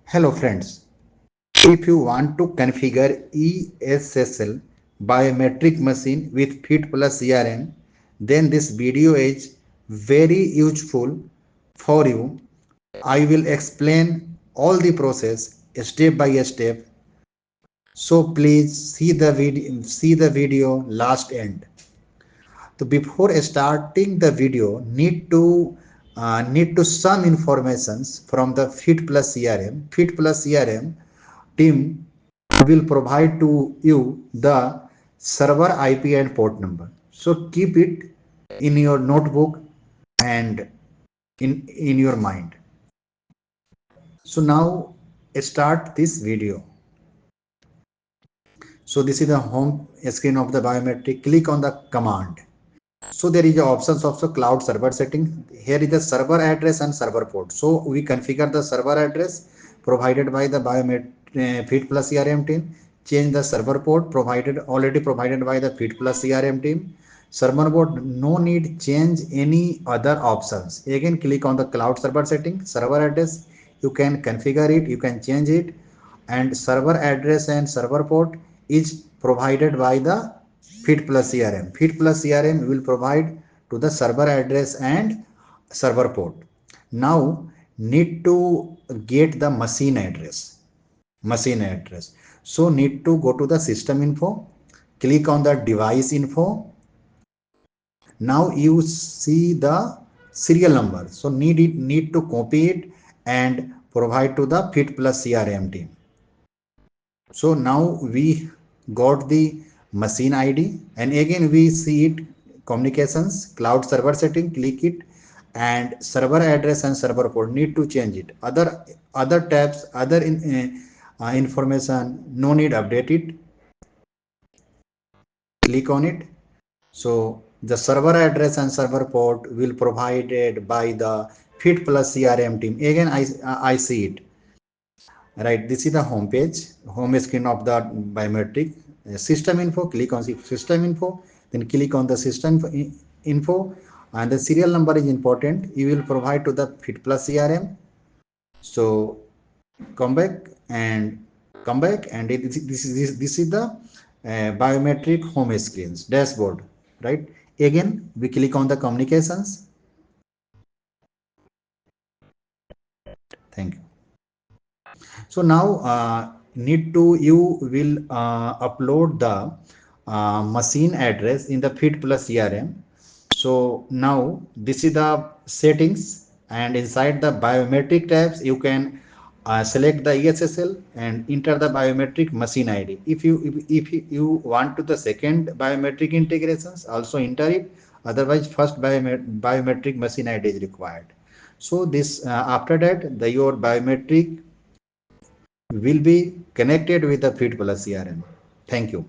Hello friends, if you want to configure ESSL Biometric machine with FitPlus CRM, then this video is very useful for you. I will explain all the process step by step. So please see the video last end. So before starting the video, need to some informations from the FitPlus CRM. FitPlus CRM team will provide to you the server IP and port number. So keep it in your notebook and in your mind. So now start this video. So this is the home screen of the biometric. Click on the command. So there is the options of the cloud server setting. Here is the server address and server port. So we configure the server address provided by the FitPlus CRM team. Change the server port already provided by the FitPlus CRM team. Server port, no need change any other options. Again, click on the cloud server setting. Server address, you can configure it, you can change it, and server address and server port is provided by the FitPlus CRM. FitPlus CRM will provide to the server address and server port. Now need to get the machine address. Machine address. So need to go to the system info. Click on the device info. Now you see the serial number. So need to copy it and provide to the FitPlus CRM team. So now we got the machine ID, and again we see it communications, cloud server setting, click it, and server address and server port need to change it. Other tabs, information, no need update it. Click on it. So the server address and server port will provided by the FitPlus CRM team. Again I see it. Right, this is the home screen of the biometric. System info, click on system info, then click on the system info, and the serial number is important. You will provide to the FitPlus CRM. So come back and this is the biometric home screens dashboard. Right, again we click on the communications. Thank you. So now you will upload the machine address in the FitPlus CRM. So now this is the settings, and inside the biometric tabs you can select the ESSL and enter the biometric machine ID. If you want to the second biometric integrations, also enter it. Otherwise first biometric machine ID is required. So this after that your biometric will be connected with the FitPlus CRM. Thank you.